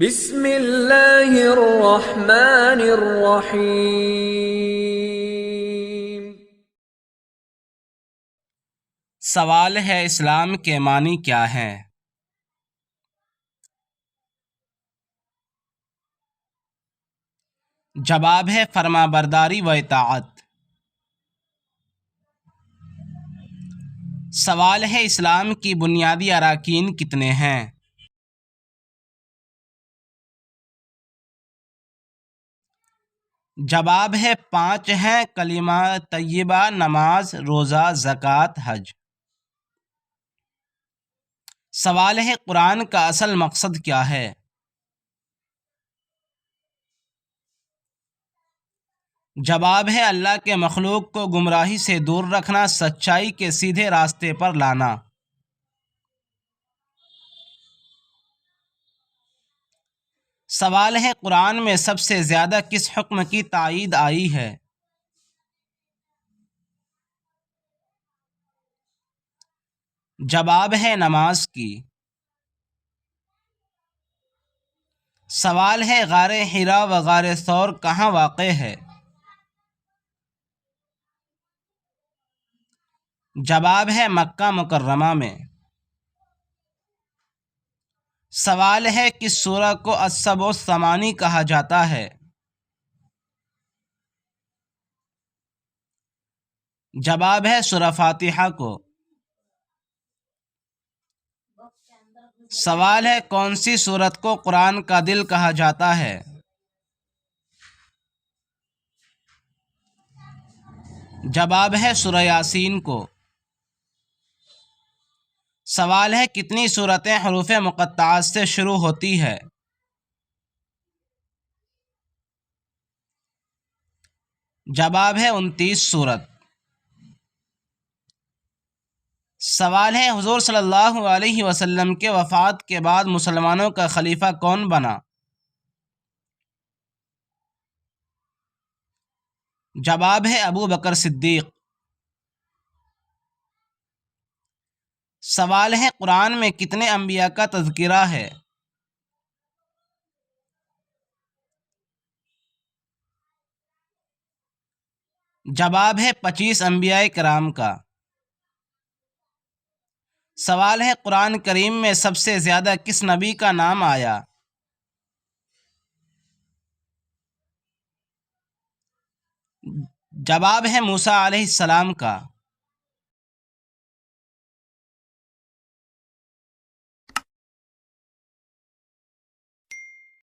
بسم اللہ الرحمن الرحیم۔ سوال ہے اسلام کے معنی کیا ہیں؟ جواب ہے فرما برداری و اطاعت۔ سوال ہے اسلام کی بنیادی اراکین کتنے ہیں؟ جواب ہے 5 ہیں: کلمہ طیبہ، نماز، روزہ، زکوٰۃ، حج۔ سوال ہے قرآن کا اصل مقصد کیا ہے؟ جواب ہے اللہ کے مخلوق کو گمراہی سے دور رکھنا، سچائی کے سیدھے راستے پر لانا۔ سوال ہے قرآن میں سب سے زیادہ کس حکم کی تائید آئی ہے؟ جواب ہے نماز کی۔ سوال ہے غار حرا و غار ثور کہاں واقع ہے؟ جواب ہے مکہ مکرمہ میں۔ سوال ہے کس سورہ کو السبع الثمانی کہا جاتا ہے؟ جواب ہے سورہ فاتحہ کو۔ سوال ہے کون سی سورت کو قرآن کا دل کہا جاتا ہے؟ جواب ہے سورہ یاسین کو۔ سوال ہے کتنی سورتیں حروف مقطعات سے شروع ہوتی ہے؟ جواب ہے 29 سورت۔ سوال ہے حضور صلی اللہ علیہ وسلم کے وفات کے بعد مسلمانوں کا خلیفہ کون بنا؟ جواب ہے ابو بکر صدیق۔ سوال ہے قرآن میں کتنے انبیاء کا تذکرہ ہے؟ جواب ہے 25 انبیاء کرام کا۔ سوال ہے قرآن کریم میں سب سے زیادہ کس نبی کا نام آیا؟ جواب ہے موسیٰ علیہ السلام کا۔